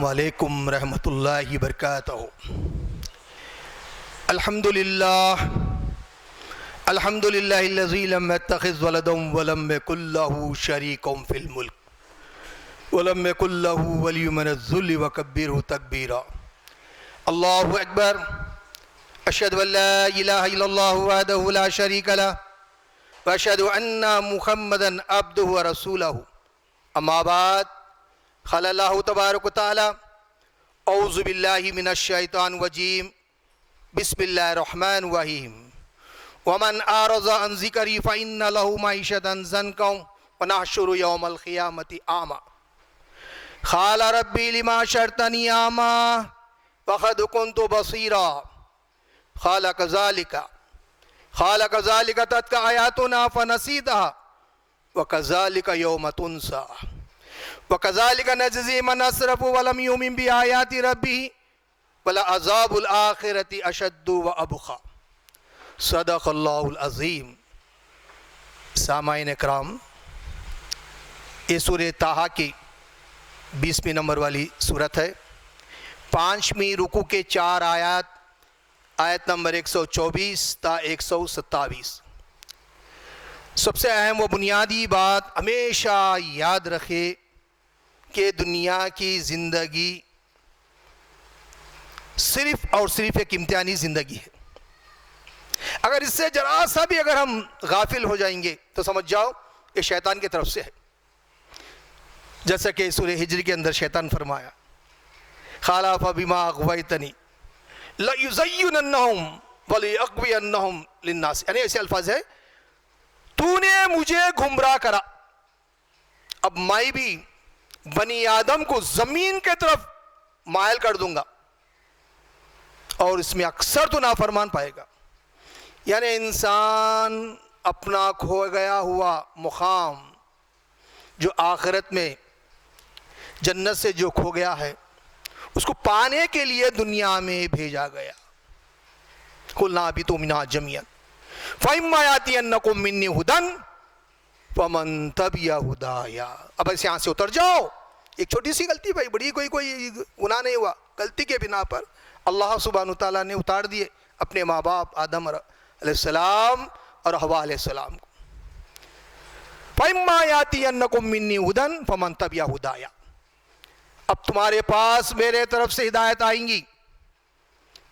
السلام علیکم رحمۃ اللہ وبرکاتہ۔ الحمدللہ الذی لم يتخذ ولدا ولم يكن له شریک فی الملک ولم يكن له ولی من الذل وکبرہ تکبیرا۔ اللہ اکبر۔ اشہد ان لا الہ الا اللہ وحدہ لا شریک لہ واشہد ان محمدا عبدہ ورسولہ۔ اما بعد، قال اللہ تبارک و تعالی اعوذ باللہ من الشیطان الرجیم بسم اللہ الرحمن الرحیم ومن اعرض عن ذکری فإن له معیشة ضنکا ونحشر یوم القیامة اعمی۔ قال ربی لما حشرتنی اعمی وقد كنت بصیرا۔ قال كذلك تتلو آیاتنا فنسیتها وكذلك یوم تنسى وَكَذَلِكَ نَجْزِي مَنْ أَسْرَفَ وَلَمْ يُؤْمِنْ بِآيَاتِ رَبِّهِ وَلَعَذَابُ الْآخِرَةِ أَشَدُّ وَأَبْقَىٰ۔ صدق اللہ العظیم۔ سامعین اکرام، یہ سورہ طٰہٰ کی 20ویں نمبر والی سورت ہے۔ 5ویں رکوع کے 4 آیات، آیت نمبر 124 تا 127۔ سب سے اہم و بنیادی بات ہمیشہ یاد رکھے کہ دنیا کی زندگی صرف اور صرف ایک امتحانی زندگی ہے۔ اگر اس سے ذرا سا بھی اگر ہم غافل ہو جائیں گے تو سمجھ جاؤ یہ شیطان کی طرف سے ہے۔ جیسا کہ سورہ ہجر کے اندر شیطان فرمایا قال فبما اغویتنی لَيُزَيِّنَنَّهُمْ وَلَيُغْوِيَنَّهُمْ لِلنَّاسِ، یعنی ایسے الفاظ ہے، تو نے مجھے گمراہ کرا، اب میں بھی بنی آدم کو زمین کے طرف مائل کر دوں گا اور اس میں اکثر تو نافرمان پائے گا۔ یعنی انسان اپنا کھو گیا ہوا مقام جو آخرت میں جنت سے جو کھو گیا ہے اس کو پانے کے لیے دنیا میں بھیجا گیا۔ قُلْنَا اهْبِطُوا مِنْهَا جَمِيعًا فَإِمَّا يَأْتِيَنَّكُم مِّنِّي هُدًى فَمَن تَبِعَ هُدَايَ۔ اب ایسے یہاں سے اتر جاؤ۔ ایک چھوٹی سی غلطی بھائی، بڑی کوئی گناہ نہیں ہوا، غلطی کے بنا پر اللہ سبحانہ تعالیٰ نے اتار دیے اپنے ماں باپ آدم علیہ السلام اور حوا علیہ السلام کو۔ فَإِمَّا يَأْتِيَنَّكُم مِّنِّي هُدًى فَمَن تَبِعَ هُدَايَ۔ اب تمہارے پاس میرے طرف سے ہدایت آئیں گی،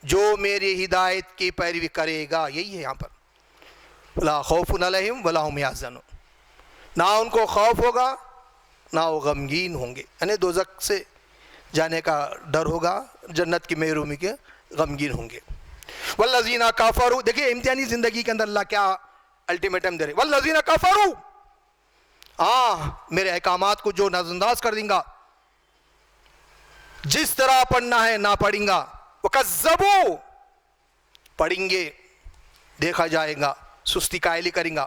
جو میری ہدایت کی پیروی کرے گا، یہی ہے یہاں پر لا خوف علیہم ولا هم يحزنون، نہ ان کو خوف ہوگا نہ وہ غمگین ہوں گے، یعنی دوزخ سے جانے کا ڈر ہوگا، جنت کی محرومی کے غمگین ہوں گے۔ والذین کفروا، دیکھیے امتحانی زندگی کے اندر اللہ کیا الٹیمیٹم دے رہے، والذین کفروا، میرے احکامات کو جو نظر انداز کر دیں گا، جس طرح پڑھنا ہے نہ پڑھیں گا، وکذبوا، پڑھیں گے دیکھا جائے گا، سستی قائلی کریں گا،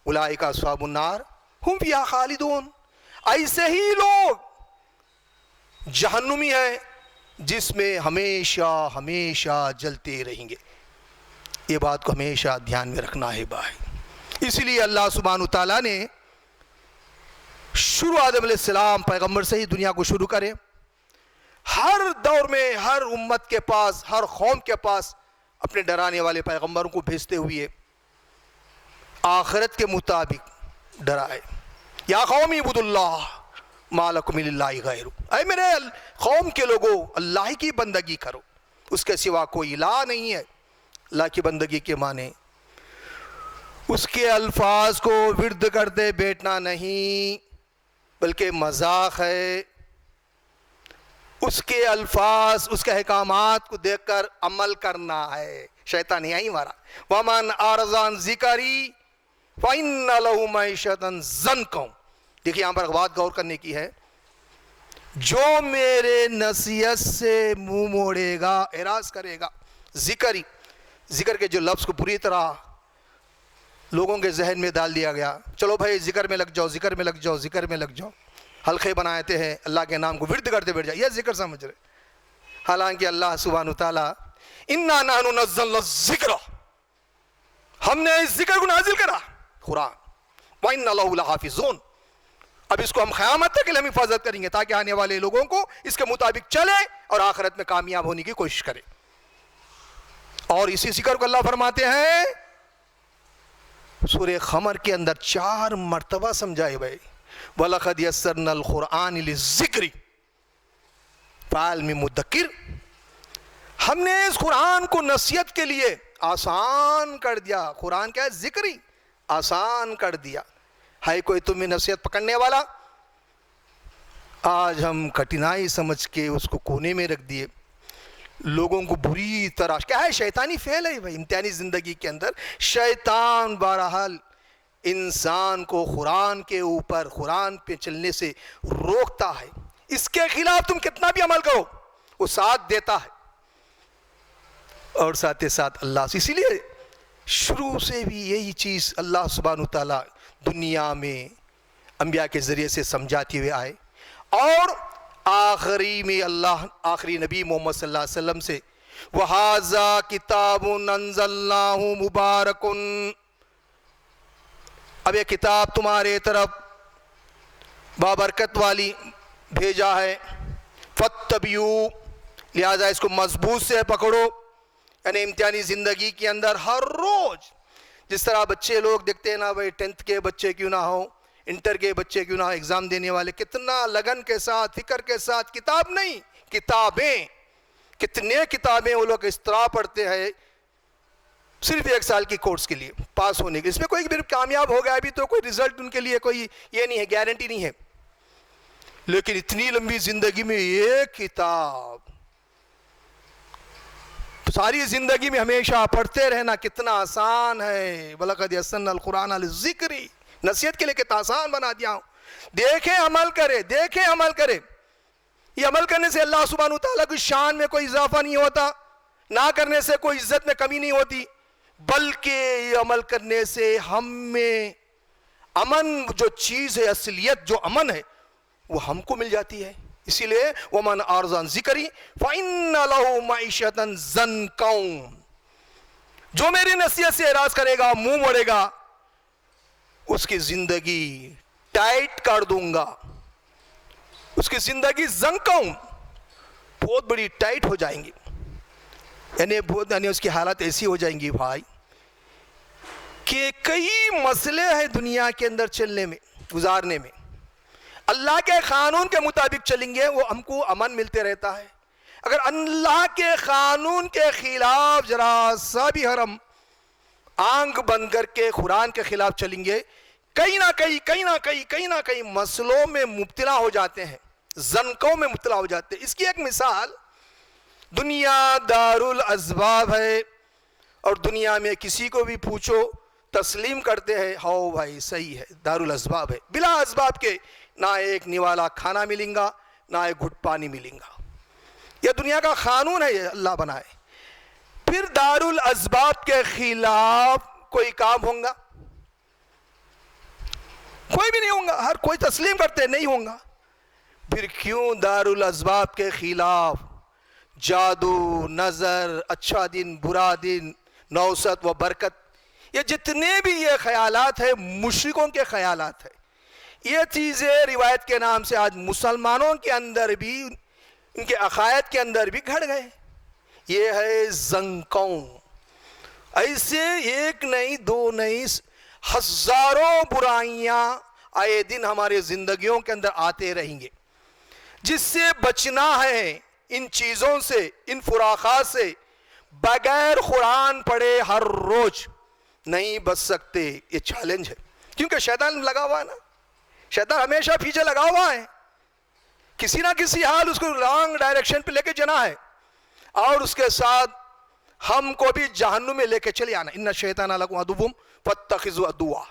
اولئک اصحاب النار ہم فیہا خالدون، ایسے ہی لوگ جہنمی ہیں جس میں ہمیشہ ہمیشہ جلتے رہیں گے۔ یہ بات کو ہمیشہ دھیان میں رکھنا ہے بھائی۔ اس لیے اللہ سبحانہ تعالیٰ نے شروع آدم علیہ السلام پیغمبر سے ہی دنیا کو شروع کرے۔ ہر دور میں ہر امت کے پاس، ہر قوم کے پاس اپنے ڈرانے والے پیغمبروں کو بھیجتے ہوئے آخرت کے مطابق ڈرائے۔ یا قوم اعبدوا اللہ ما لکم من الہ غیرہ، اے میرے قوم کے لوگوں اللہ کی بندگی کرو، اس کے سوا کوئی الہ نہیں ہے۔ اللہ کی بندگی کے معنی اس کے الفاظ کو ورد کرتے بیٹھنا نہیں بلکہ مذاق ہے، اس کے الفاظ، اس کے احکامات کو دیکھ کر عمل کرنا ہے۔ شیطان یہی مارا وَمَنْ أَعْرَضَ عَنْ ذِكْرِي فَإِنَّ لَهُ مَعِيشَةً ضَنْكًا۔ دیکھیے یہاں پر بات غور کرنے کی ہے، جو میرے نصیحت سے منہ موڑے گا، اعراض کرے گا، ذکر کے جو لفظ کو پوری طرح لوگوں کے ذہن میں ڈال دیا گیا، چلو بھائی ذکر میں لگ جاؤ، ذکر میں لگ جاؤ، ذکر میں لگ جاؤ، حلقے بناتے ہیں اللہ کے نام کو ورد کرتے بیٹھ جائے، یہ ذکر سمجھ رہے۔ حالانکہ اللہ سبحانہ تعالیٰ اِنَّا نَحْنُ نَزَّلْنَا الذِّکْرَ، ہم نے اس ذکر کو نازل کرا، قرآن، وَإِنَّ لَهُ لَحَافِظُونَ، اب اس کو ہم قیامت تک ہم حفاظت کریں گے تاکہ آنے والے لوگوں کو اس کے مطابق چلے اور آخرت میں کامیاب ہونے کی کوشش کرے. اور اسی ذکر کو اللہ فرماتے ہیں سورہ قمر کے اندر 4 مرتبہ سمجھائے بھائی وَلَقَدْ يَسَّرْنَا الْقُرْآنِ لِلذِّكْرِ فَهَلْ مِن مُدَّكِّرٍ. ہم نے اس قرآن کو نصیحت کے لیے آسان کر دیا. قرآن کیا ہے؟ ذکری آسان کر دیا. ہے کوئی تمہیں نصیحت پکڑنے والا؟ آج ہم کٹھنائی سمجھ کے اس کو کونے میں رکھ دیے. لوگوں کو بری طرح کیا ہے؟ شیطانی فعل ہے بھائی. امتحانی زندگی کے اندر شیطان بہرحال انسان کو قرآن کے اوپر قرآن پہ چلنے سے روکتا ہے. اس کے خلاف تم کتنا بھی عمل کرو وہ ساتھ دیتا ہے. اور ساتھ ساتھ اللہ سے اسی لیے شروع سے بھی یہی چیز اللہ سبحانہ تعالیٰ دنیا میں انبیاء کے ذریعے سے سمجھاتے ہوئے آئے. اور آخری میں اللہ آخری نبی محمد صلی اللہ علیہ وسلم سے وَهَذَا كِتَابٌ أَنزَلْنَاهُ مُبَارَكٌ. اب یہ کتاب تمہارے طرف بابرکت والی بھیجا ہے. فَاتَّبِعُوا لہذا اس کو مضبوط سے پکڑو. یعنی امتحانی زندگی کے اندر ہر روز جس طرح بچے لوگ دیکھتے ہیں نا بھائی 10th کے بچے کیوں نہ ہو انٹر کے بچے کیوں نہ ہو ایگزام دینے والے کتنا لگن کے ساتھ فکر کے ساتھ کتاب نہیں کتابیں کتنے کتابیں وہ لوگ اس طرح پڑھتے ہیں صرف 1 سال کی کورس کے لیے پاس ہونے کے. اس میں کوئی بھی کامیاب ہو گیا ابھی تو کوئی رزلٹ ان کے لیے کوئی یہ نہیں ہے گارنٹی نہیں ہے. لیکن اتنی لمبی زندگی میں ایک کتاب ساری زندگی میں ہمیشہ پڑھتے رہنا کتنا آسان ہے. وَلَقَدْ يَسَّرْنَا الْقُرْآنَ لِلذِّكْرِ نصیحت کے لیے کتنا آسان بنا دیا ہوں. دیکھیں عمل کرے دیکھیں عمل کرے. یہ عمل کرنے سے اللہ سبحانہ تعالیٰ کی شان میں کوئی اضافہ نہیں ہوتا نہ کرنے سے کوئی عزت میں کمی نہیں ہوتی بلکہ یہ عمل کرنے سے ہم میں امن جو چیز ہے اصلیت جو امن ہے وہ ہم کو مل جاتی ہے. اسی لیے وَمَنْ أَعْرَضَ عَنْ ذِكْرِي فَإِنَّ لَهُ مَعِيشَةً ضَنْكًا. جو میری نصیحت سے اعراض کرے گا منہ موڑے گا اس کی زندگی ٹائٹ کر دوں گا. اس کی زندگی زنکوں بہت بڑی ٹائٹ ہو جائیں گی. یعنی اس کی حالت ایسی ہو جائیں گی بھائی کہ کئی مسئلے ہیں دنیا کے اندر چلنے میں گزارنے میں. اللہ کے قانون کے مطابق چلیں گے وہ ہم کو امن ملتے رہتا ہے. اگر اللہ کے قانون کے خلاف ذرا سا بھی ہم آنکھ بند کر کے قرآن کے خلاف چلیں گے کہیں نہ کہیں مسئلوں میں مبتلا ہو جاتے ہیں زنکوں میں مبتلا ہو جاتے ہیں. اس کی ایک مثال دنیا دارالاسباب ہے اور دنیا میں کسی کو بھی پوچھو تسلیم کرتے ہیں ہاؤ بھائی صحیح ہے دارالاسباب ہے. بلا اسباب کے نہ ایک نوالا کھانا ملیں گا نہ ایک گھٹ پانی ملیں گا. یہ دنیا کا قانون ہے یہ اللہ بنائے. پھر دارالاسباب کے خلاف کوئی کام ہوگا کوئی بھی نہیں ہوگا. ہر کوئی تسلیم کرتے نہیں ہوگا. پھر کیوں دارالاسباب کے خلاف جادو نظر اچھا دن برا دن نوست و برکت یہ جتنے بھی یہ خیالات ہیں مشرکوں کے خیالات ہیں. یہ چیزیں روایت کے نام سے آج مسلمانوں کے اندر بھی ان کے عقائد کے اندر بھی گھڑ گئے. یہ ہے زنکوں. ایسے ایک نہیں دو نہیں ہزاروں برائیاں آئے دن ہمارے زندگیوں کے اندر آتے رہیں گے. جس سے بچنا ہے ان چیزوں سے ان فراخات سے بغیر قرآن پڑھے ہر روز نہیں بچ سکتے. یہ چیلنج ہے کیونکہ شیطان لگا ہوا ہے نا. شیطان ہمیشہ پیچھے لگا ہوا ہے کسی نہ کسی حال اس کو رانگ ڈائریکشن پہ لے کے جانا ہے اور اس کے ساتھ ہم کو بھی جہنم میں لے کے چلے آنا. ان الشیطان لکم عدو فاتخذوا عدوا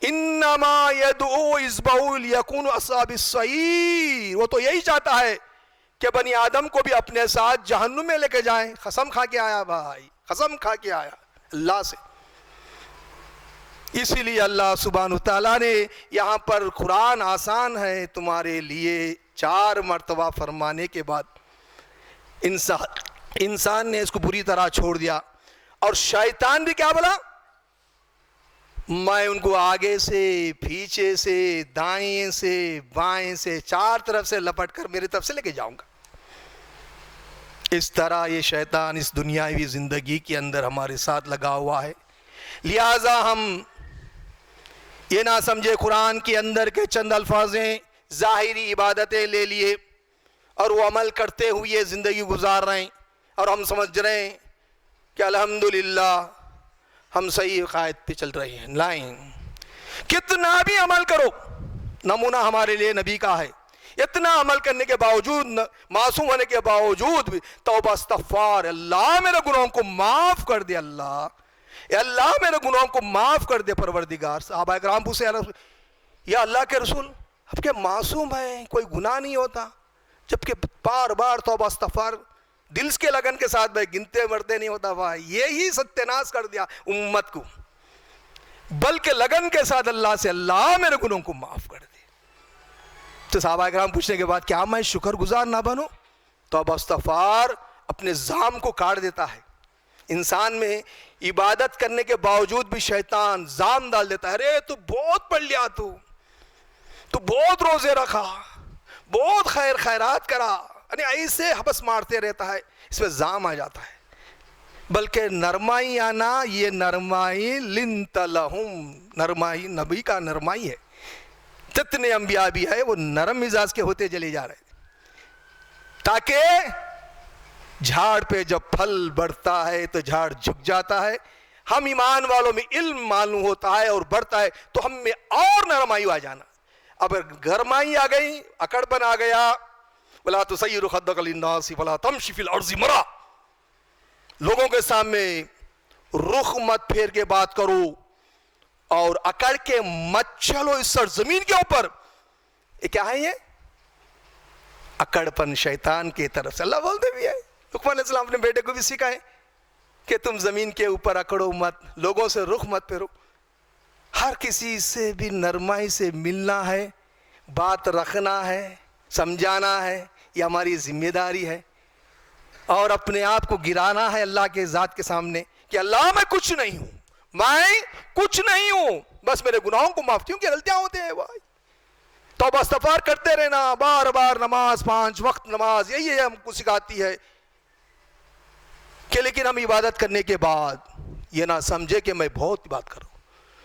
انما يدعو حزبه ليكونوا اصحاب السعير. وہ تو یہی چاہتا ہے کہ بنی آدم کو بھی اپنے ساتھ جہنم میں لے کے جائیں. قسم کھا کے آیا بھائی قسم کھا کے آیا اللہ سے. اسی لیے اللہ سبحانہ تعالیٰ نے یہاں پر قرآن آسان ہے تمہارے لیے 4 مرتبہ فرمانے کے بعد انسان نے اس کو بری طرح چھوڑ دیا. اور شیطان بھی کیا بولا میں ان کو آگے سے پیچھے سے دائیں سے بائیں سے چار طرف سے لپٹ کر میری طرف سے لے کے جاؤں گا۔ اس طرح یہ شیطان اس دنیاوی زندگی کے اندر ہمارے ساتھ لگا ہوا ہے۔ لہٰذا ہم یہ نہ سمجھے قرآن کے اندر کے چند الفاظیں ظاہری عبادتیں لے لیے اور وہ عمل کرتے ہوئے زندگی گزار رہے ہیں اور ہم سمجھ رہے ہیں کہ الحمدللہ ہم صحیح قائد پہ چل رہے ہیں۔ لائن کتنا بھی عمل کرو، نمونہ ہمارے لیے نبی کا ہے، اتنا عمل کرنے کے باوجود، معصوم ہونے کے باوجود بھی توبہ استغفار، اللہ میرے گناہوں کو معاف کر دے، اللہ میرے گناہوں کو معاف کر دے پروردگار۔ صحابہ کرام پوچھے یا اللہ کے رسول، اب کیا معصوم ہے، کوئی گناہ نہیں ہوتا؟ جبکہ بار بار توبہ استغفار دل کے لگن کے ساتھ بھائی گنتے مرتے نہیں ہوتا، بھائی یہی ستیہ ناش کر دیا امت کو، بلکہ لگن کے ساتھ اللہ سے اللہ میرے گناہوں کو معاف کر دے۔ تو صحابہ کرام پوچھنے کے بعد کیا میں شکر گزار نہ بنوں؟ توبہ استغفار اپنے زام کو کاٹ دیتا ہے۔ انسان میں عبادت کرنے کے باوجود بھی شیطان زام ڈال دیتا ہے، ارے تو بہت پڑھ لیا، تو بہت روزے رکھا، بہت خیرات کرا، یعنی ایسے حبس مارتے رہتا ہے، اس میں زام آ جاتا ہے۔ بلکہ نرمائی آنا، یہ نرمائی لنت لہم، نرمائی نبی کا نرمائی ہے۔ جتنے انبیاء بھی ہے وہ نرم مزاج کے ہوتے چلے جا رہے ہیں، تاکہ جھاڑ پہ جب پھل بڑھتا ہے تو جھاڑ جھک جاتا ہے۔ ہم ایمان والوں میں علم معلوم ہوتا ہے اور بڑھتا ہے تو ہم میں اور نرمائی آ جانا۔ اب گرمائی آ گئی، اکڑپن آ گیا، وَلَا تُسَيِّرُ خَدَّكَ لِلنَّاسِ وَلَا تَمْشِ فِي الْأَرْضِ مَرَحًا، لوگوں کے سامنے رخ مت پھیر کے بات کرو اور اکڑ کے مت چلو اس سرزمین کے اوپر۔ یہ کیا ہے؟ یہ اکڑپن شیطان کی طرف سے۔ اللہ بولتے بھی ہے، لقمان علیہ السلام اپنے بیٹے کو بھی سکھائے کہ تم زمین کے اوپر اکڑو مت، لوگوں سے رخ مت پھیرو۔ ہر کسی سے بھی نرمائی سے ملنا ہے، بات رکھنا ہے، سمجھانا ہے، یہ ہماری ذمہ داری ہے۔ اور اپنے آپ کو گرانا ہے اللہ کے ذات کے سامنے کہ اللہ میں کچھ نہیں ہوں، میں کچھ نہیں ہوں، بس میرے گناہوں کو معاف، کیونکہ غلطیاں ہوتے ہیں بھائی۔ توبہ استغفار کرتے رہنا، بار بار نماز، 5 وقت نماز، یہی ہم کو سکھاتی ہے کہ لیکن ہم عبادت کرنے کے بعد یہ نہ سمجھے کہ میں بہت بات کروں،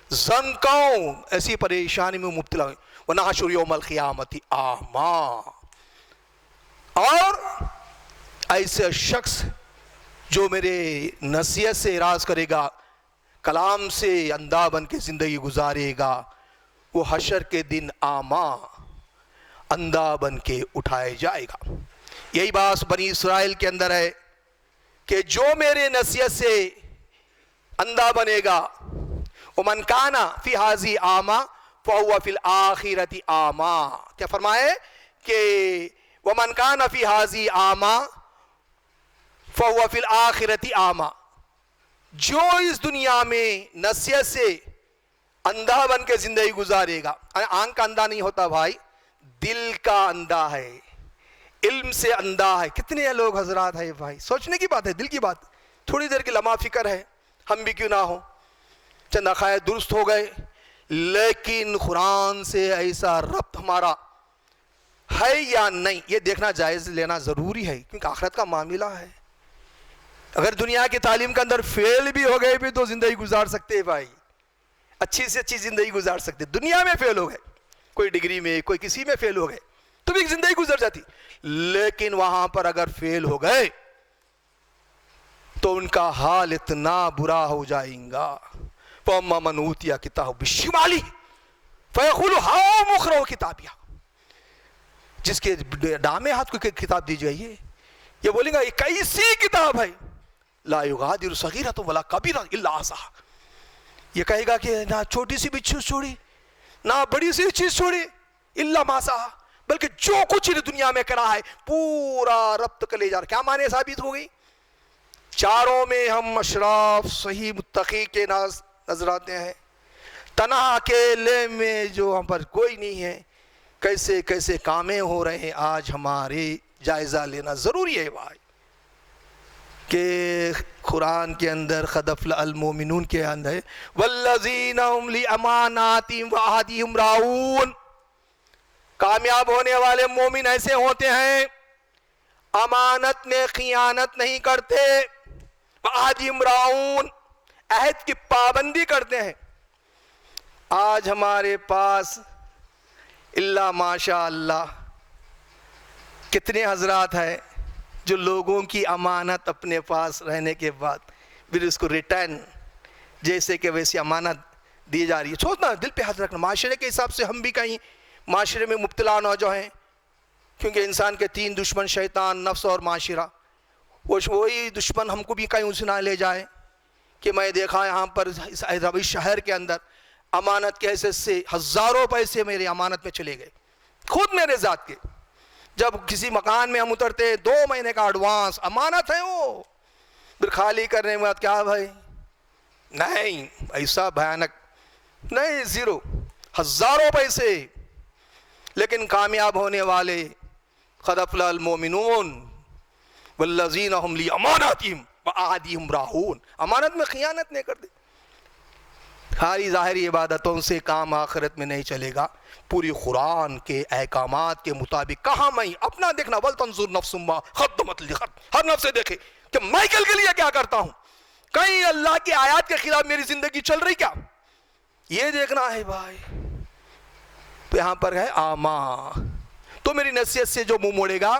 زنکاؤں ایسی پریشانی میں مبتلا ہوں۔ وَنَحْشُرُ يَوْمَ الْقِيَامَةِ أَعْمَىٰ، اور ایسے شخص جو میرے نصیحت سے اراض کرے گا، کلام سے اندھا بن کے زندگی گزارے گا، وہ حشر کے دن اعمیٰ، اندھا بن کے اٹھائے جائے گا۔ یہی بات بنی اسرائیل کے اندر ہے کہ جو میرے نصیحت سے اندھا بنے گا، وَمَنْ كَانَ فِي هَٰذِهِ أَعْمَىٰ فَهُوَ فِي الْآخِرَةِ أَعْمَىٰ، کیا فرمائے کہ وَمَنْ كَانَ فِي هَٰذِهِ أَعْمَىٰ فَهُوَ فِي الْآخِرَةِ أَعْمَىٰ، جو اس دنیا میں نصیحت سے اندھا بن کے زندگی گزارے گا، آنکھ کا اندھا نہیں ہوتا بھائی، دل کا اندھا ہے، علم سے اندھا ہے۔ کتنے لوگ حضرات ہیں بھائی، سوچنے کی بات ہے، دل کی بات، تھوڑی دیر کی لمحہ فکر ہے، ہم بھی کیوں نہ ہو، چند عقائد درست ہو گئے، لیکن قرآن سے ایسا ربط ہمارا ہے یا نہیں، یہ دیکھنا جائز لینا ضروری ہے، کیونکہ آخرت کا معاملہ ہے۔ اگر دنیا کی تعلیم کے اندر فیل بھی ہو گئے بھی تو زندگی گزار سکتے ہیں بھائی، اچھی سے اچھی زندگی گزار سکتے۔ دنیا میں فیل ہو گئے، کوئی ڈگری میں، کوئی کسی میں فیل ہو گئے تو بھی زندگی گزر جاتی، لیکن وہاں پر اگر فیل ہو گئے تو ان کا حال اتنا برا ہو جائیں گا۔ فَأَمَّا مَنْ أُوتِيَ كِتَابَهُ بِشِمَالِهِ فَيَقُولُ هَاؤُمُ اقْرَءُوا کتابیہ، جس کے دامے ہاتھ کو کتاب دی جائے، یہ بولے گا یہ کیسی کتاب ہے، لا یغادر صغیرۃ ولا کبیرۃ الا احصاها، یہ کہے گا کہ نہ چھوٹی سی بھی چیز چھوڑی، نہ بڑی سی چیز چھوڑی، الا ما حصاها، بلکہ جو کچھ دنیا میں کرا ہے پورا ربط کر لے جا رہا۔ کیا معنی ثابت ہو گئی؟ چاروں میں ہم اشراف صحیح متقی کے نظر آتے ہیں، تنہا اکیلے میں جو ہم پر کوئی نہیں ہے، کیسے کیسے کامیں ہو رہے ہیں، آج ہمارے جائزہ لینا ضروری ہے بھائی۔ کہ قرآن کے اندر قد افلح المؤمنون کے اندر والذین هم لاماناتهم وعہدہم راعون، کامیاب ہونے والے مومن ایسے ہوتے ہیں امانت میں خیانت نہیں کرتے، وعہدہم راعون، عہد کی پابندی کرتے ہیں۔ آج ہمارے پاس اللہ ماشاء اللہ کتنے حضرات ہیں جو لوگوں کی امانت اپنے پاس رہنے کے بعد پھر اس کو ریٹرن جیسے کہ ویسے امانت دی جا رہی ہے۔ سوچنا، دل پہ ہاتھ رکھنا، معاشرے کے حساب سے ہم بھی کہیں معاشرے میں مبتلا نہ جو ہیں، کیونکہ انسان کے تین دشمن شیطان، نفس اور معاشرہ، وہی دشمن ہم کو بھی کہیں اس نہ لے جائے کہ میں دیکھا یہاں پر اس شہر کے اندر امانت کے حیثیت سے ہزاروں پیسے میرے امانت میں چلے گئے، خود میرے ذات کے۔ جب کسی مکان میں ہم اترتے 2 مہینے کا ایڈوانس امانت ہے، وہ پھر خالی کرنے کے بعد کیا بھائی، نہیں ایسا بھیانک نہیں، زیرو، ہزاروں پیسے۔ لیکن کامیاب ہونے والے قد افلح المؤمنون والذین هم لاماناتہم وعہدہم راعون، امانت میں خیانت نہیں کرتے۔ ساری ظاہری عبادتوں سے کام آخرت میں نہیں چلے گا، پوری قرآن کے احکامات کے مطابق۔ کہاں میں اپنا دیکھنا، وَلْتَنْظُرْ نَفْسٌ مَا قَدَّمَتْ لِغَدٍ، ہر نفس سے دیکھے کہ میں کل کے لیے کیا کرتا ہوں، کہیں اللہ کی آیات کے خلاف میری زندگی چل رہی کیا، یہ دیکھنا ہے بھائی۔ تو یہاں پر ہے آما، تو میری نصیحت سے جو منہ موڑے گا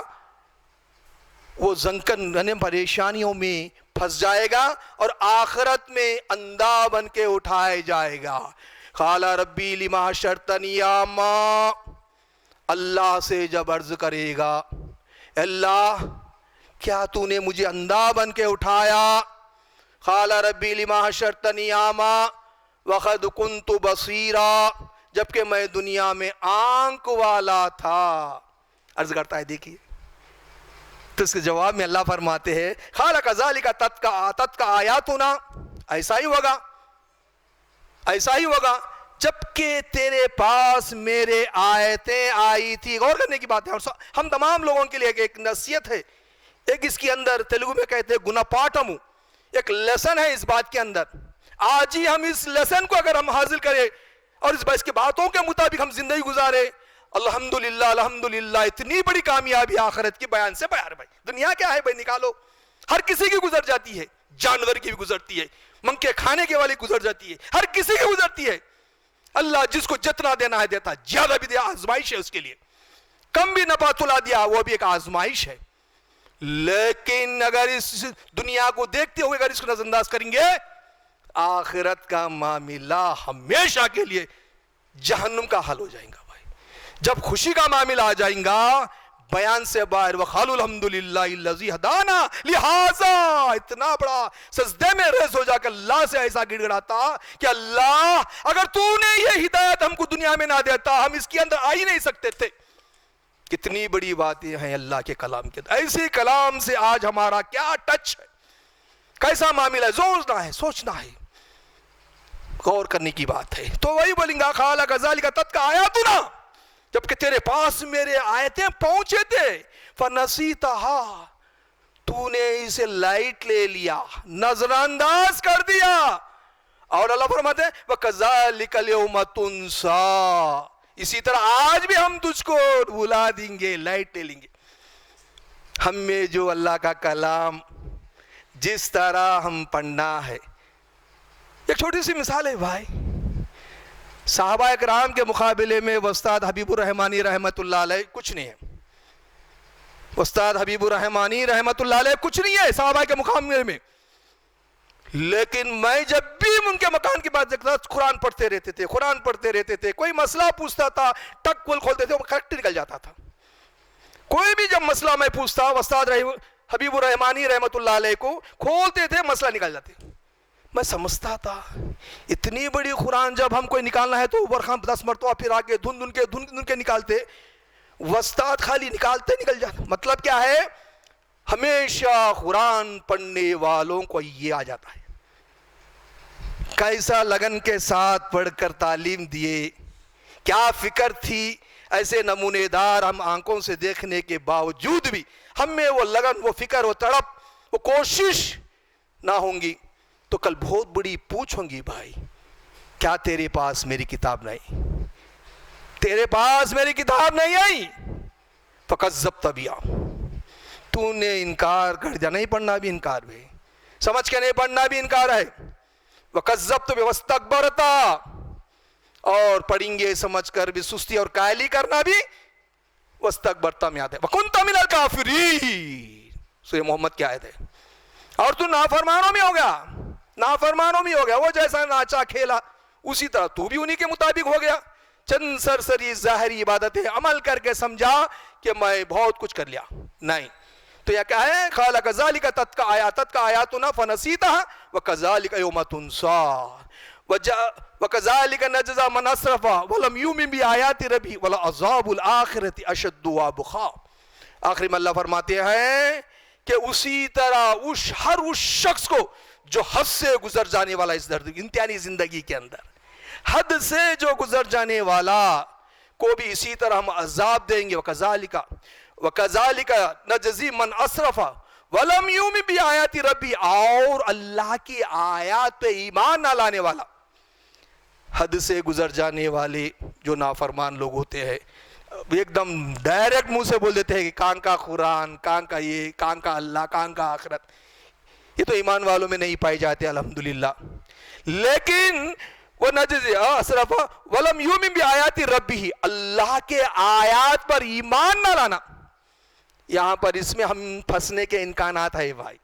وہ زنکن یعنی پریشانیوں میں پھنس جائے گا اور آخرت میں اندھا بن کے اٹھائے جائے گا۔ قال ربی لما حشرتنی اعمی، اللہ سے جب عرض کرے گا اللہ کیا تو نے مجھے اندھا بن کے اٹھایا، قال ربی لما حشرتنی اعمی وقد كنت بصیرا، جبکہ میں دنیا میں آنکھ والا تھا۔ عرض کرتا ہے دیکھیے، تو اس کے جواب میں اللہ فرماتے ہیں قال كذلك اتتك آیاتنا، ایسا ہی ہوگا، ایسا ہی ہوگا جبکہ تیرے پاس میرے آیتیں آئی تھی۔ غور کرنے کی بات ہے، اور ہم تمام لوگوں کے لیے ایک نصیحت ہے، ایک اس کے اندر تیلگو میں کہتے ہیں گنا پاٹمو، ایک لیسن ہے اس بات کے اندر۔ آج ہی ہم اس لیسن کو اگر ہم حاصل کریں اور اس کی باتوں کے مطابق ہم زندگی گزارے، الحمدللہ الحمدللہ، اتنی بڑی کامیابی آخرت کی بیان سے بیان۔ بھائی دنیا کیا ہے بھائی، نکالو، ہر کسی کی گزر جاتی ہے، جانور کی بھی گزرتی ہے، منکے کھانے کے والی گزر جاتی ہے، ہر کسی کی گزرتی ہے۔ اللہ جس کو جتنا دینا ہے دیتا، زیادہ بھی دیا آزمائش ہے اس کے لیے، کم بھی نفع تلا دیا وہ بھی ایک آزمائش ہے۔ لیکن اگر اس دنیا کو دیکھتے ہوئے اگر اس کو نظر انداز کریں گے، آخرت کا معاملہ ہمیشہ کے لیے جہنم کا حل ہو جائیں گا بھائی۔ جب خوشی کا معاملہ آ جائیں گا بیان سے باہر، وَقَالُوا الْحَمْدُلِلَّهِ الَّذِي هَدَانَا لِهَٰذَا، اتنا بڑا سجدے میں ریز ہو جا کر اللہ سے ایسا گڑ گڑاتا کہ اللہ اگر تو نے یہ ہدایت ہم کو دنیا میں نہ دیتا ہم اس کے اندر آ ہی نہیں سکتے تھے۔ کتنی بڑی باتیں ہیں اللہ کے کلام کے، ایسی کلام سے آج ہمارا کیا ٹچ ہے، کیسا معاملہ ہے، سوچنا ہے، سوچنا ہے، غور کرنے کی بات ہے۔ تو وہی بولیں گا قال كذلك اتتك آیاتنا، جبکہ تیرے پاس میرے آیتیں پہنچے تھے، فنسیتها، تو نے اسے لائٹ لے لیا، نظر انداز کر دیا۔ اور اللہ فرماتے ہیں وَكَذَلِكَ الْيَوْمَ تُنْسَى، اسی طرح آج بھی ہم تجھ کو بھلا دیں گے، لائٹ لے لیں گے۔ ہم میں جو اللہ کا کلام جس طرح ہم پڑھنا ہے، ایک چھوٹی سی مثال ہے بھائی، صحابہ اکرام کے مقابلے میں استاد حبیب الرحمانی رحمت اللہ علیہ کچھ نہیں ہے، استاد حبیب الرحمانی رحمت اللہ علیہ کچھ نہیں ہے صحابہ کے مقابلے میں۔ لیکن میں جب بھی ان کے مکان کی بات دیکھتا قرآن پڑھتے رہتے تھے، قرآن پڑھتے رہتے تھے، کوئی مسئلہ پوچھتا تھا ٹک کھول کھولتے تھے وہ کریکٹ نکل جاتا تھا۔ کوئی بھی جب مسئلہ میں پوچھتا استاد حبیب الرحمانی رحمت اللہ علیہ کو کھولتے تھے، مسئلہ نکل جاتے۔ میں سمجھتا تھا اتنی بڑی قرآن جب ہم کوئی نکالنا ہے تو اوپر خان 10 مرتبہ پھر آگے دھن کے نکالتے، استاد خالی نکالتے نکل جاتے۔ مطلب کیا ہے، ہمیشہ قرآن پڑھنے والوں کو یہ آ جاتا ہے کیسا لگن کے ساتھ پڑھ کر تعلیم دیے، کیا فکر تھی۔ ایسے نمونے دار ہم آنکھوں سے دیکھنے کے باوجود بھی ہم میں وہ لگن، وہ فکر، وہ تڑپ، وہ کوشش نہ ہوں گی تو کل بہت بڑی پوچھ ہوں گی، بھائی کیا تیرے پاس میری کتاب نہیں؟ تیرے پاس میری کتاب نہیں آئی، فَكَذَّبْتَ بِهَا، تو نے انکار کر دیا۔ نہیں پڑھنا بھی انکار بھی، سمجھ کے نہیں پڑھنا بھی انکار ہے۔ وَكَذَّبْتَ بِهَا وَاسْتَكْبَرْتَ، اور پڑھیں گے سمجھ کر بھی سستی اور کائلی کرنا بھی وَاسْتَكْبَرْتَ میں آتا ہے۔ وَكُنْتَ مِنَ الْكَافِرِينَ، سورہ محمد کی آیت ہے۔ اور تو نافرمانوں میں ہو گیا، نافرمانوں میں ہو گیا، وہ جیسا ناچا کھیلا اسی طرح تو بھی انہی کے مطابق ہو گیا۔ چند سرسری ظاہری عبادتیں عمل کر کے سمجھا کہ میں بہت کچھ کر لیا، نہیں تو یہ کیا ہے؟ قَالَ كَذَلِكَ تَتْكَ آيَاتُنَا فَنَسِيتَهَا وَكَذَلِكَ يَوْمَ تُنسَى وَكَذَلِكَ نَجْزِي مَنْ أَسْرَفَ وَلَمْ يُؤْمِنْ بِآيَاتِ رَبِّهِ وَلَعَذَابُ الْآخِرَةِ أَشَدُّ وَأَبْقَىٰ۔ آخری میں اللہ فرماتے ہیں کہ اسی طرح ہر اس شخص کو جو حد سے گزر جانے والا اس امتحانی زندگی کے اندر حد سے جو گزر جانے والا کو بھی اسی طرح ہم عذاب دیں گے۔ وَكَذَلِكَ نَجْزِي مَنْ أَسْرَفَ وَلَمْ يُؤْمِنْ بِآيَاتِ رَبِّهِ، اور اللہ کی آیات پہ ایمان نہ لانے والا، حد سے گزر جانے والے جو نافرمان لوگ ہوتے ہیں ایک دم ڈائریکٹ منہ سے بول دیتے ہیں کہ کان کا قرآن، کان کا یہ، کان کا اللہ، کان کا آخرت، یہ تو ایمان والوں میں نہیں پائے جاتے الحمدللہ۔ لیکن وہ نجزی اسرف ولم یؤمن بآیات ربہ، اللہ کے آیات پر ایمان نہ لانا، یہاں پر اس میں ہم پھنسنے کے امکانات ہے بھائی۔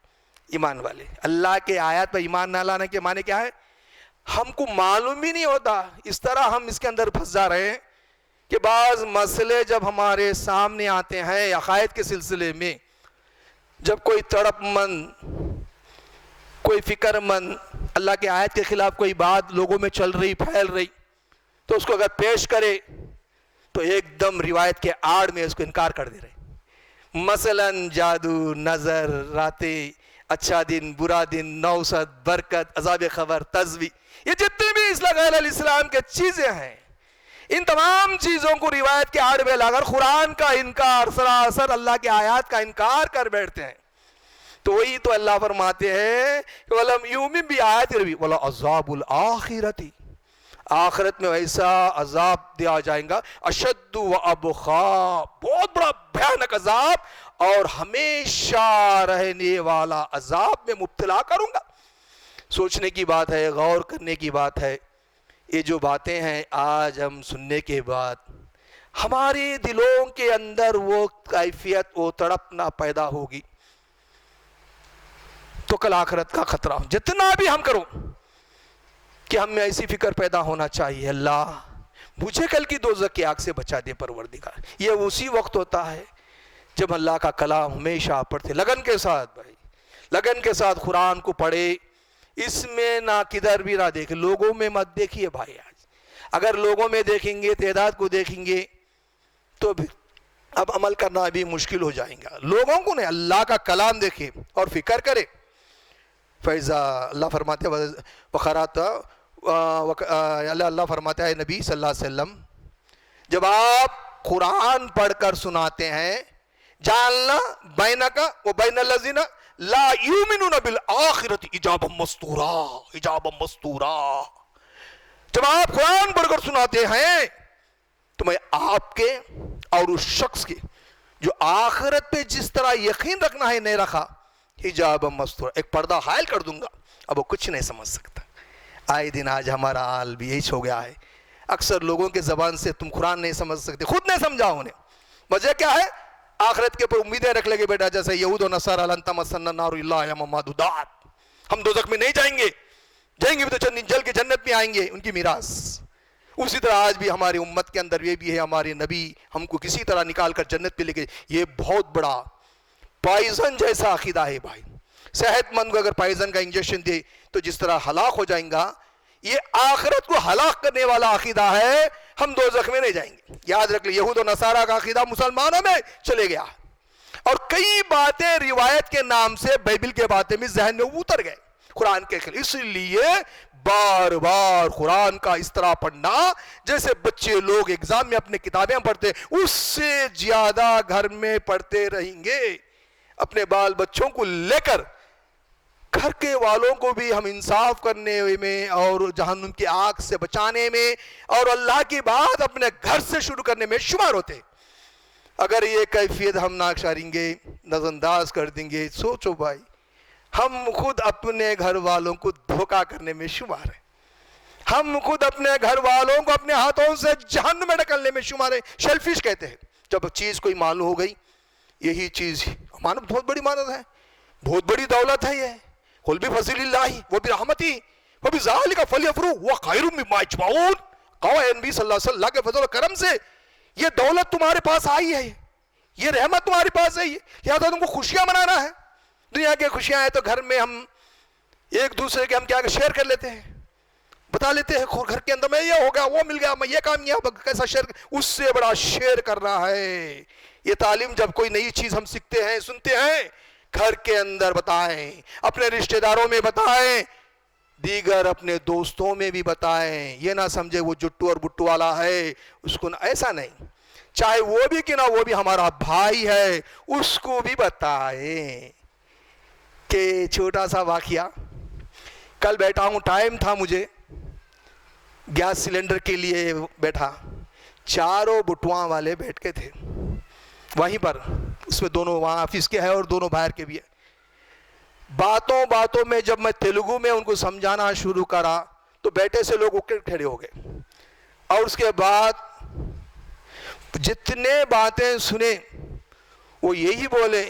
ایمان والے اللہ کے آیات پر ایمان نہ لانے کے معنی کیا ہے؟ ہم کو معلوم بھی نہیں ہوتا، اس طرح ہم اس کے اندر پھنس جا رہے ہیں کہ بعض مسئلے جب ہمارے سامنے آتے ہیں عقائد کے سلسلے میں، جب کوئی تڑپ مند، کوئی فکر مند اللہ کے آیت کے خلاف کوئی بات لوگوں میں چل رہی، پھیل رہی، تو اس کو اگر پیش کرے تو ایک دم روایت کے آڑ میں اس کو انکار کر دے رہے۔ مثلا جادو، نظر، راتیں، اچھا دن، برا دن، نوست، برکت، عذاب خبر، تزوی، یہ جتنے بھی غیر الاسلام کے چیزیں ہیں، ان تمام چیزوں کو روایت کے آڑ میں لا کر قرآن کا انکار، سراسر اللہ کے آیات کا انکار کر بیٹھتے ہیں۔ تو وہی تو اللہ فرماتے ہیں کہ وَلَمْ يُؤْمِنْ بِآيَاتِ رَبِّهِ وَلَعَذَابُ الْآخِرَةِ، آخرت میں ایسا عذاب دیا جائیں گا، اشد و ابقا، بہت بڑا بھیانک عذاب اور ہمیشہ رہنے والا عذاب میں مبتلا کروں گا۔ سوچنے کی بات ہے، غور کرنے کی بات ہے۔ یہ جو باتیں ہیں آج ہم سننے کے بعد ہمارے دلوں کے اندر وہ کیفیت، وہ تڑپ نہ پیدا ہوگی تو کل آخرت کا خطرہ جتنا بھی ہم کروں کہ ہم میں ایسی فکر پیدا ہونا چاہیے، اللہ مجھے کل کی دوزخ کی آگ سے بچا دے پروردگار۔ یہ اسی وقت ہوتا ہے جب اللہ کا کلام ہمیشہ پڑھتے، لگن کے ساتھ بھائی، لگن کے ساتھ قرآن کو پڑھے، اس میں نہ کدھر بھی نہ دیکھیں، لوگوں میں مت دیکھیے بھائی۔ آج اگر لوگوں میں دیکھیں گے، تعداد کو دیکھیں گے تو اب عمل کرنا بھی مشکل ہو جائیں گا۔ لوگوں کو نہیں، اللہ کا کلام دیکھیں اور فکر کرے۔ فیضا اللہ فرماتے اللہ فرماتا ہے نبی صلی اللہ علیہ وسلم، جب آپ قرآن پڑھ کر سناتے ہیں، جعلنا بینک و بین الذین لا یؤمنون بالآخرۃ حجابا مستورا، حجابا مستورا، جب آپ قرآن پڑھ کر سناتے ہیں تو میں آپ کے اور اس شخص کے جو آخرت پہ جس طرح یقین رکھنا ہے نہیں رکھا، حجابا مستورا، ایک پردہ حائل کر دوں گا، اب وہ کچھ نہیں سمجھ سکتا۔ آئے دن آج ہمارا حال بھی یہی ہو گیا ہے، اکثر لوگوں کے زبان سے تم قرآن نہیں سمجھ سکتے، خود نہیں سمجھا انہیں، وجہ کیا ہے؟ آخرت کے اوپر امیدیں رکھ لگے بیٹا، جیسے یہود و نصارى لن تمسنا النار الا ایاما معدودات، ہم دوزخ میں نہیں جائیں گے، جائیں گے بھی تو چند دن جل کے جنت میں آئیں گے، ان کی میراث۔ اسی طرح آج بھی ہماری امت کے اندر یہ بھی ہے، ہمارے نبی ہم کو کسی طرح نکال کر جنت پہ لے کے، یہ بہت بڑا پائزن جیسا عقیدہ ہے بھائی۔ صحت مند کو اگر پائزن کا انجیکشن دے تو جس طرح ہلاک ہو جائیں گا، یہ آخرت کو ہلاک کرنے والا عقیدہ ہے، ہم دوزخ میں نہیں جائیں گے۔ یاد رکھ لیں، یہود و نصارہ کا عقیدہ مسلمانوں میں چلے گیا، اور کئی باتیں روایت کے نام سے بائبل کے باتیں بھی ذہن میں اتر گئے قرآن کے خلاف۔ اس لیے بار بار قرآن کا اس طرح پڑھنا جیسے بچے لوگ ایگزام میں اپنے کتابیں پڑھتے، اس سے زیادہ گھر میں پڑھتے رہیں گے، اپنے بال بچوں کو لے کر گھر کے والوں کو بھی ہم انصاف کرنے میں اور جہنم کی آگ سے بچانے میں اور اللہ کی بات اپنے گھر سے شروع کرنے میں شمار ہوتے ہیں۔ اگر یہ کیفیت ہم نہ کریں گے، نظر انداز کر دیں گے، سوچو بھائی، ہم خود اپنے گھر والوں کو دھوکہ کرنے میں شمار ہیں۔ ہم خود اپنے گھر والوں کو اپنے ہاتھوں سے جہنم میں ڈھکلنے میں شمار ہیں۔ شیلفش کہتے ہیں جب چیز کوئی معلوم ہو گئی، یہی چیز امانت بہت بڑی امانت ہے، بہت بڑی دولت ہے، یہ قل بفضل اللہ وبرحمتہ وبذلک فلیفرحوا خیر مما یجمعون۔ کہو اے نبی صلی اللہ علیہ وسلم، اللہ کے فضل و کرم سے یہ دولت تمہارے پاس آئی ہے، یہ رحمت تمہارے پاس ہے، یا تو تم کو خوشیاں منانا ہے۔ دنیا کی خوشیاں ہیں تو گھر میں ہم ایک دوسرے کے ہم کیا شیئر کر لیتے ہیں، بتا لیتے ہیں گھر کے اندر میں یہ ہو گیا، وہ مل گیا، میں یہ کامیاب، کیسا شیئر، اس سے بڑا شیئر کر رہا ہے۔ یہ تعلیم جب کوئی نئی چیز ہم سیکھتے ہیں، سنتے ہیں، گھر کے اندر بتائیں، اپنے رشتہ داروں میں بتائیں، دیگر اپنے دوستوں میں بھی بتائیں۔ یہ نہ سمجھے وہ جٹو اور بٹو والا ہے، اس کو ایسا نہیں، چاہے وہ بھی کہ نہ وہ بھی ہمارا بھائی ہے، اس کو بھی بتائیں۔ کہ چھوٹا سا واقعہ، کل بیٹھا ہوں، ٹائم تھا مجھے، گیس سلنڈر کے لیے بیٹھا، چاروں بٹواں والے بیٹھ کے تھے وہیں پر، اس میں دونوں وہاں آفس کے ہیں اور دونوں باہر کے بھی ہیں۔ باتوں باتوں میں جب میں تیلگو میں ان کو سمجھانا شروع کرا تو بیٹھے سے لوگ اٹھ کے کھڑے ہو گئے، اور اس کے بعد جتنے باتیں سنے وہ یہی بولے،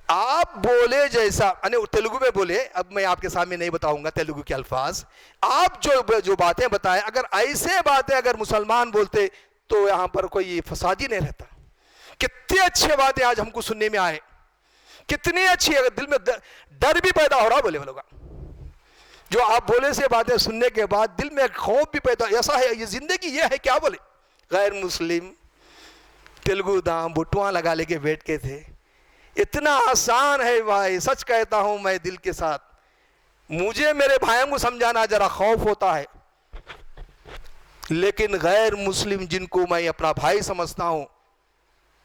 آپ بولے جیسا، تیلگو میں بولے، اب میں آپ کے سامنے نہیں بتاؤں گا تیلگو کے الفاظ، آپ جو باتیں بتائیں، اگر ایسے باتیں اگر مسلمان بولتے تو یہاں پر کوئی فساد ہی نہیں رہتا۔ کتنی اچھی باتیں آج ہم کو سننے میں آئے، کتنی اچھی، اگر دل میں ڈر بھی پیدا ہو رہا، بولے وہ لوگ جو آپ بولے سے باتیں سننے کے بعد دل میں خوف بھی پیدا، ایسا ہے یہ زندگی، یہ ہے کیا؟ بولے غیر مسلم تیلگو دام بٹواں لگا لے کے بیٹھ کے تھے۔ اتنا آسان ہے بھائی، سچ کہتا ہوں میں دل کے ساتھ، مجھے میرے بھائیوں کو سمجھانا ذرا خوف ہوتا ہے، لیکن غیر مسلم جن کو میں اپنا بھائی سمجھتا ہوں،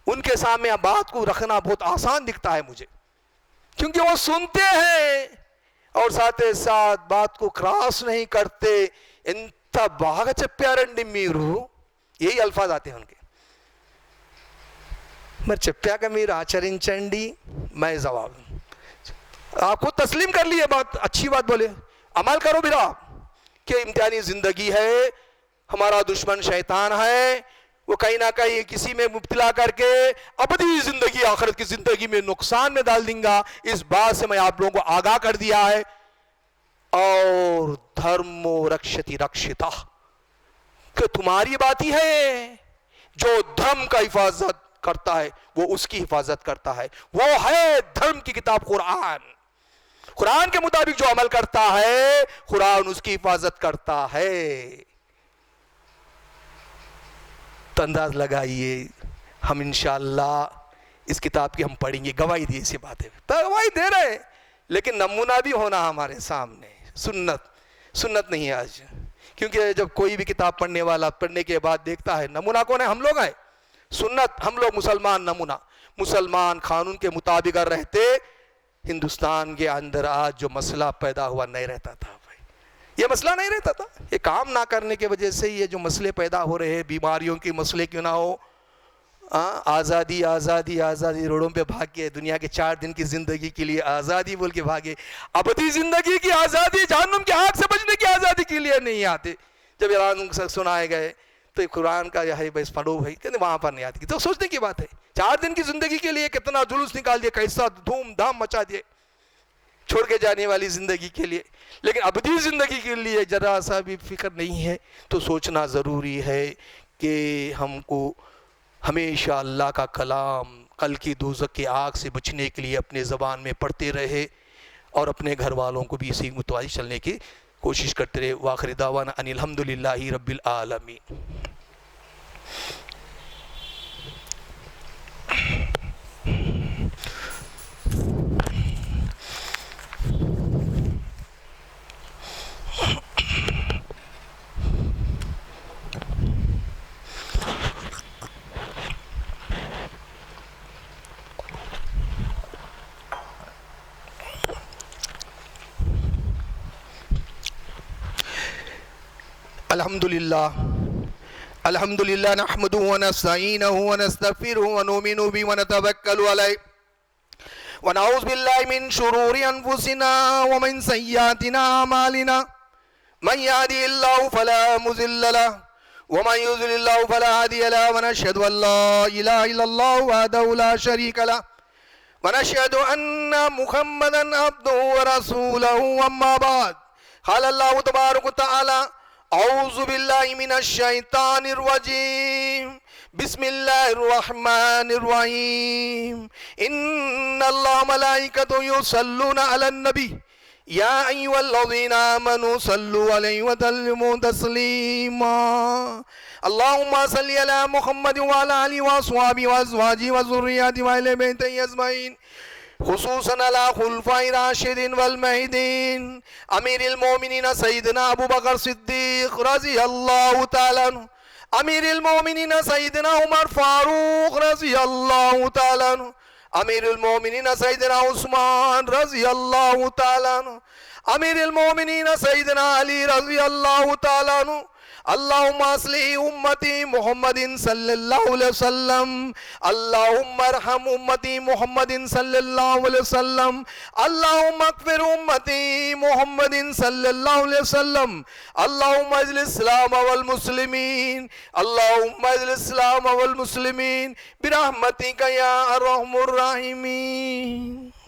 ان کے سامنے بات کو رکھنا بہت آسان دکھتا ہے مجھے، کیونکہ وہ سنتے ہیں اور ساتھ ساتھ بات کو کراس نہیں کرتے۔ انت باغ چپیارنڈی میرو، یہی الفاظ آتے ہیں ان کے، میں چپیا کا میرا آچرنچنڈی، میں جواب آپ کو تسلیم کر لیے، بات اچھی بات بولے، عمل کرو میرا، کہ امتحانی زندگی ہے، ہمارا دشمن شیطان ہے، وہ کہیں نہ کہیں کسی میں مبتلا کر کے ابدی زندگی، آخرت کی زندگی میں نقصان میں ڈال دیں گا، اس بات سے میں آپ لوگوں کو آگاہ کر دیا ہے۔ اور دھرمو رکشتی رکشتا، کہ تمہاری بات ہی ہے، جو دھرم کا حفاظت کرتا ہے وہ اس کی حفاظت کرتا ہے، وہ ہے دھرم کی کتاب قرآن، قرآن کے مطابق جو عمل کرتا ہے قرآن اس کی حفاظت کرتا ہے۔ تو انداز لگائیے، ہم انشاءاللہ اس کتاب کی ہم پڑھیں گے، گواہی دی اسی بات ہے، گواہی دے رہے ہیں، لیکن نمونہ بھی ہونا ہمارے سامنے، سنت نہیں ہے آج، کیونکہ جب کوئی بھی کتاب پڑھنے والا پڑھنے کے بعد دیکھتا ہے نمونہ کون ہے؟ ہم لوگ ہیں، سنت، ہم لوگ مسلمان نمونہ، مسلمان قانون کے مطابق اگر رہتے، ہندوستان کے اندر آج جو مسئلہ پیدا ہوا نہیں رہتا تھا بھائی، یہ مسئلہ نہیں رہتا تھا، یہ کام نہ کرنے کی وجہ سے یہ جو مسئلے پیدا ہو رہے ہیں، بیماریوں کے مسئلے کیوں نہ ہو، آزادی آزادی آزادی، روڈوں پہ بھاگ کے دنیا کے 4 دن کی زندگی کے لیے آزادی بول کے بھاگے، ابدی زندگی کی آزادی، جہنم کے آگ سے بچنے کی آزادی کے لیے نہیں آتے۔ جب اعلان سنائے گئے تو قرآن کا یہ ہے بھائی پڑھو بھائی، کہتے وہاں پر نہیں آتی، تو سوچنے کی بات ہے، 4 دن کی زندگی کے لیے کتنا جلوس نکال دیا، کیسا دھوم دھام مچا دیے چھوڑ کے جانے والی زندگی کے لیے، لیکن ابدی زندگی کے لیے ذرا سا بھی فکر نہیں ہے، تو سوچنا ضروری ہے کہ ہم کو ہمیشہ اللہ کا کلام کل کی دوزخ کی آگ سے بچنے کے لیے اپنے زبان میں پڑھتے رہے، اور اپنے گھر والوں کو بھی اسی متوازی چلنے کی کوشش کرتے رہے۔ وآخر دعوانا ان الحمدللہ رب العالمین۔ الحمد للہ نحمدہ ونستعینہ ونستغفرہ ونؤمن بہ ونتوکل علیہ ونعوذ باللہ من شرور انفسنا ومن سیئات اعمالنا من يهده الله فلا مضل له ومن يضلل الله فلا هادي له ونشهد ان لا اله الا الله وحده لا شريك له ونشهد ان محمدا عبده ورسوله اما بعد قال الله تبارك وتعالى اعوذ بالله من الشيطان الرجيم بسم الله الرحمن الرحيم ان الله ملائكته يصلون على النبي یا ایھا الذین آمنوا صلوا علیہ وسلموا تسلیما اللہم صلی علی محمد وعلی آلہ واصحابہ وازواجہ وذریاتہ وآل بیتہ اجمعین خصوصاً علی خلفاء راشدین والمہدین امیر المومنین سیدنا ابو بکر صدیق رضی اللہ تعالیٰ عنہ امیر المومنین سیدنا عمر فاروق رضی اللہ تعالیٰ عنہ امیر المومنین سیدنا عثمان رضی اللہ تعالیٰ عنہ امیر المومنین سیدنا علی رضی اللہ تعالیٰ عنہ اللہم اصلح امتی محمد صلی اللہ علیہ وسلم اللہم ارحم امتی محمد صلی اللہ علیہ وسلم اللہم اغفر امتی محمد صلی اللہ علیہ وسلم اللہم اعز الاسلام والمسلمین اللہم اعز الاسلام والمسلمین برحمتک یا ارحم الراحمین.